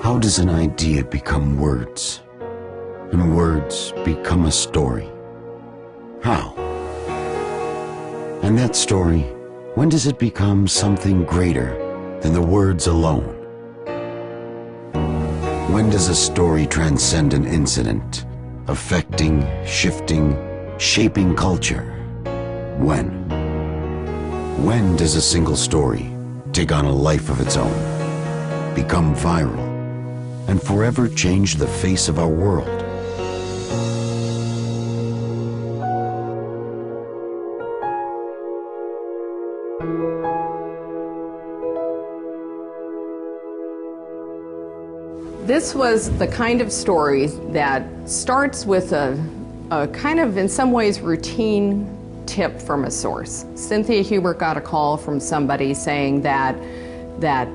How does an idea become words? And words become a story? How? And that story, when does it become something greater than the words alone? When does a story transcend an incident, affecting, shifting, shaping culture? When? When does a single story take on a life of its own, become viral, and forever change the face of our world? This was the kind of story that starts with a kind of, in some ways, routine tip from a source. Cynthia Hubert got a call from somebody saying that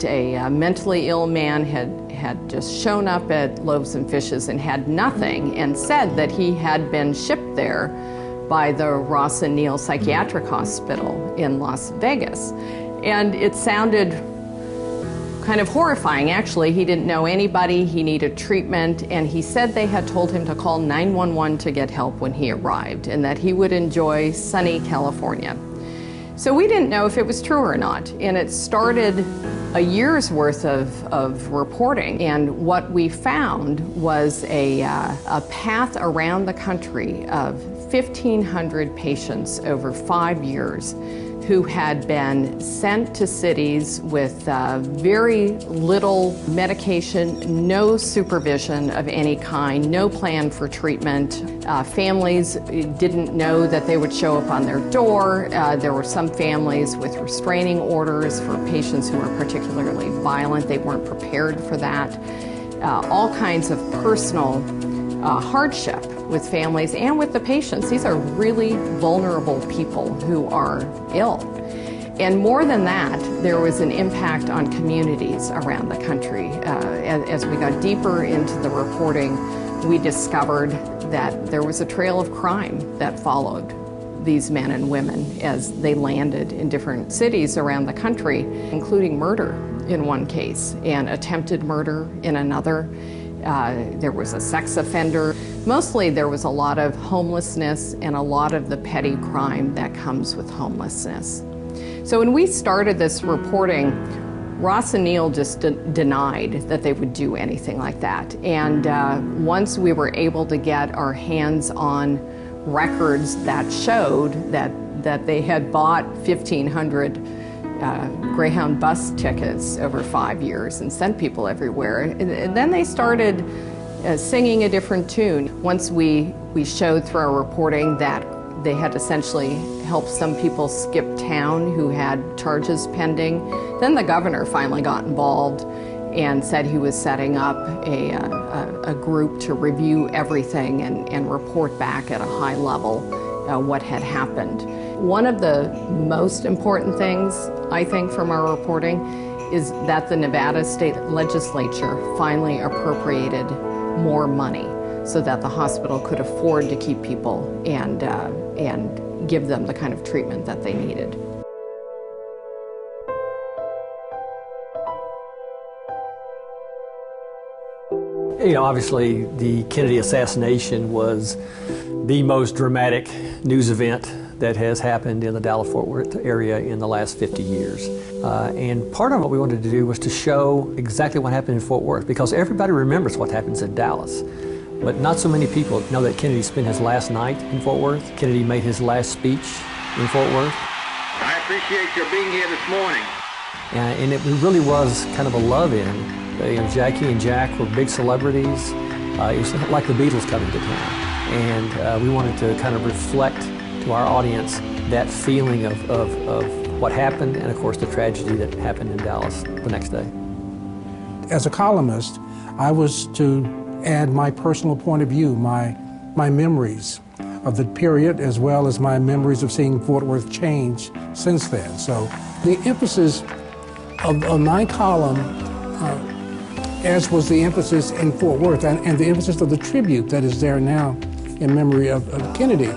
a mentally ill man had just shown up at Loaves and Fishes and had nothing, and said that he had been shipped there by the Ross and Neal Psychiatric Hospital in Las Vegas. And it sounded kind of horrifying, actually. He didn't know anybody, he needed treatment, and he said they had told him to call 911 to get help when he arrived, and that he would enjoy sunny California. So we didn't know if it was true or not, and it started a year's worth of reporting, and what we found was a path around the country of 1,500 patients over 5 years who had been sent to cities with very little medication, no supervision of any kind, no plan for treatment. Families didn't know that they would show up on their door. There were some families with restraining orders for patients who were particularly violent. They weren't prepared for that. All kinds of personal hardship with families and with the patients. These are really vulnerable people who are ill. And more than that, there was an impact on communities around the country. As we got deeper into the reporting, we discovered that there was a trail of crime that followed these men and women as they landed in different cities around the country, including murder in one case and attempted murder in another. There was a sex offender. Mostly there was a lot of homelessness and a lot of the petty crime that comes with homelessness. So when we started this reporting, Ross and Neal just denied that they would do anything like that. And once we were able to get our hands on records that showed that they had bought 1,500 Greyhound bus tickets over 5 years and sent people everywhere. And then they started singing a different tune. Once we showed through our reporting that they had essentially helped some people skip town who had charges pending, then the governor finally got involved and said he was setting up a group to review everything and report back at a high level what had happened. One of the most important things, I think, from our reporting is that the Nevada State Legislature finally appropriated more money so that the hospital could afford to keep people and give them the kind of treatment that they needed. You know, obviously the Kennedy assassination was the most dramatic news event that has happened in the Dallas-Fort Worth area in the last 50 years. And part of what we wanted to do was to show exactly what happened in Fort Worth, because everybody remembers what happens in Dallas. But not so many people know that Kennedy spent his last night in Fort Worth. Kennedy made his last speech in Fort Worth. I appreciate your being here this morning. And it really was kind of a love-in. You know, Jackie and Jack were big celebrities. It was like the Beatles coming to town. And we wanted to kind of reflect to our audience that feeling of what happened, and of course the tragedy that happened in Dallas the next day. As a columnist, I was to add my personal point of view, my memories of the period, as well as my memories of seeing Fort Worth change since then. So the emphasis of my column, as was the emphasis in Fort Worth, and the emphasis of the tribute that is there now in memory of Kennedy,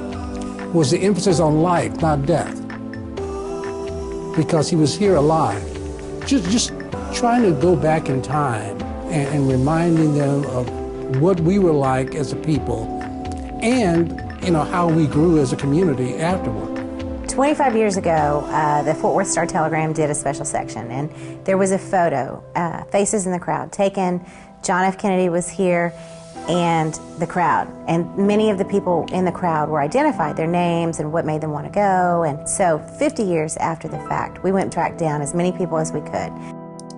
was the emphasis on life, not death. Because he was here alive. Just trying to go back in time and reminding them of what we were like as a people and how we grew as a community afterward. 25 years ago, the Fort Worth Star-Telegram did a special section, and there was a photo, faces in the crowd, taken. John F. Kennedy was here, and the crowd. And many of the people in the crowd were identified, their names and what made them want to go. And so 50 years after the fact, we went and tracked down as many people as we could.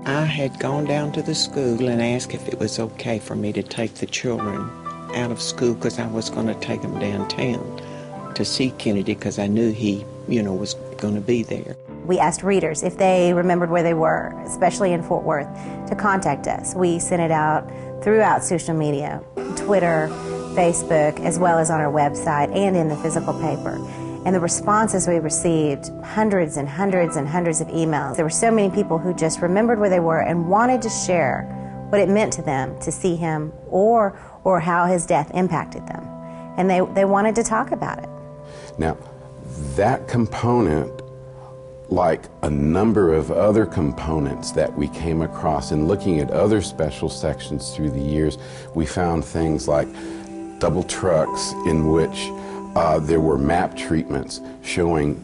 I had gone down to the school and asked if it was okay for me to take the children out of school because I was going to take them downtown to see Kennedy because I knew he, was going to be there. We asked readers if they remembered where they were, especially in Fort Worth, to contact us. We sent it out throughout social media, Twitter, Facebook, as well as on our website and in the physical paper. And the responses we received, hundreds and hundreds and hundreds of emails. There were so many people who just remembered where they were and wanted to share what it meant to them to see him or how his death impacted them. And they wanted to talk about it. Now, that component, like a number of other components that we came across in looking at other special sections through the years, we found things like double trucks in which there were map treatments showing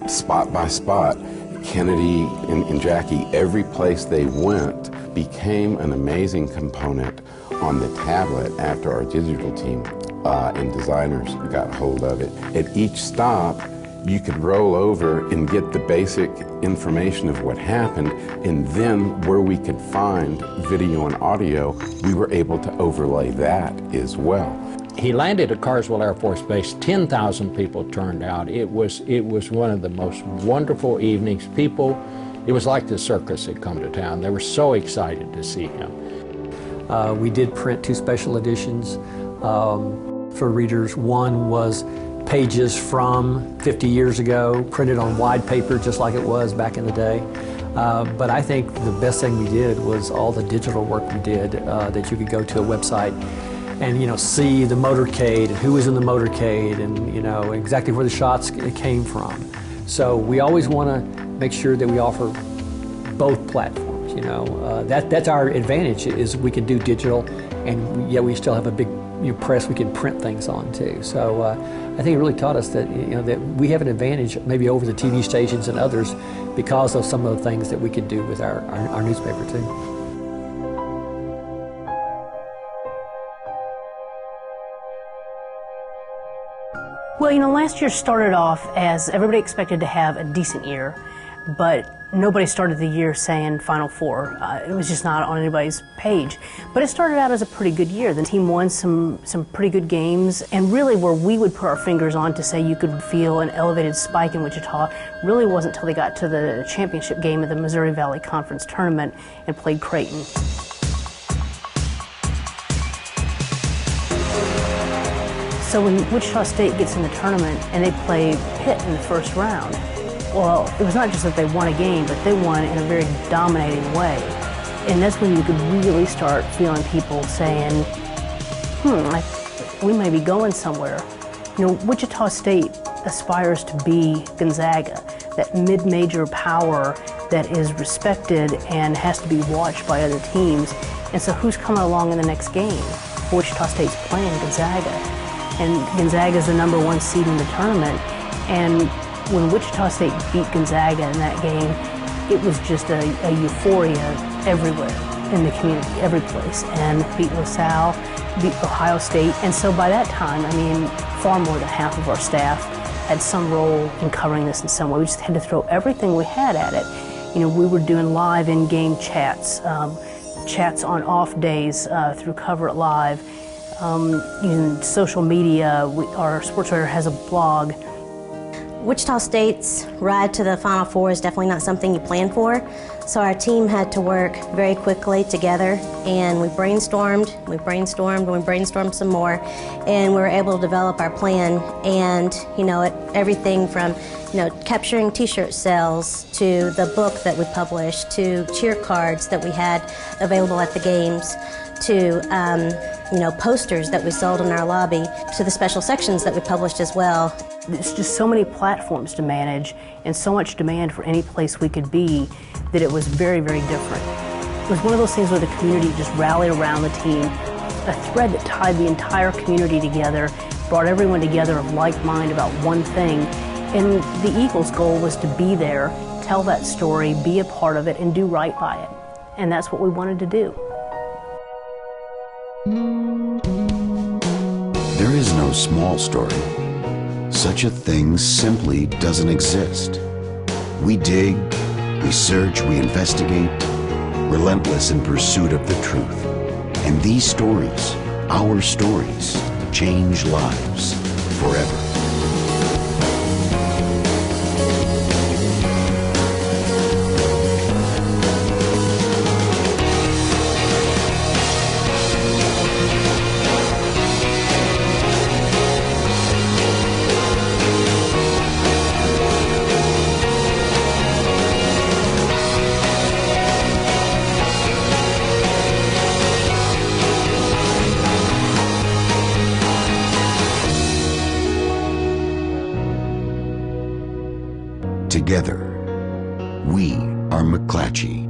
spot by spot Kennedy and Jackie, every place they went became an amazing component on the tablet after our digital team and designers got hold of it. At each stop, you could roll over and get the basic information of what happened, and then where we could find video and audio, we were able to overlay that as well. He landed at Carswell Air Force Base. 10,000 people turned out. It was one of the most wonderful evenings. People, it was like the circus had come to town. They were so excited to see him. We did print 2 special editions for readers. One was pages from 50 years ago, printed on wide paper just like it was back in the day. But I think the best thing we did was all the digital work we did, that you could go to a website and see the motorcade and who was in the motorcade and exactly where the shots came from. So we always want to make sure that we offer both platforms. That's our advantage, is we can do digital, and yet we still have a big press we can print things on too. So I think it really taught us that that we have an advantage maybe over the TV stations and others because of some of the things that we could do with our newspaper too. Well, last year started off as everybody expected to have a decent year, but nobody started the year saying Final Four. It was just not on anybody's page. But it started out as a pretty good year. The team won some pretty good games, and really where we would put our fingers on to say you could feel an elevated spike in Wichita really wasn't until they got to the championship game of the Missouri Valley Conference Tournament and played Creighton. So when Wichita State gets in the tournament and they play Pitt in the first round, well, it was not just that they won a game, but they won in a very dominating way. And that's when you could really start feeling people saying, we may be going somewhere. Wichita State aspires to be Gonzaga, that mid-major power that is respected and has to be watched by other teams. And so who's coming along in the next game? Wichita State's playing Gonzaga. And Gonzaga is the #1 seed in the tournament. And when Wichita State beat Gonzaga in that game, it was just a euphoria everywhere in the community, every place. And beat LaSalle, beat Ohio State. And so by that time, far more than half of our staff had some role in covering this in some way. We just had to throw everything we had at it. We were doing live in-game chats, chats on off days through Cover It Live, using social media. Our sports writer has a blog. Wichita State's ride to the Final Four is definitely not something you plan for, so our team had to work very quickly together, and we brainstormed some more, and we were able to develop our plan. And everything from capturing t-shirt sales to the book that we published to cheer cards that we had available at the games to posters that we sold in our lobby to the special sections that we published as well. It's just so many platforms to manage and so much demand for any place we could be that it was very, very different. It was one of those things where the community just rallied around the team, a thread that tied the entire community together, brought everyone together of like mind about one thing. And the Eagles' goal was to be there, tell that story, be a part of it, and do right by it. And that's what we wanted to do. There is no small story. Such a thing simply doesn't exist. We dig, we search, we investigate, relentless in pursuit of the truth. And these stories, our stories, change lives forever. Together, we are McClatchy.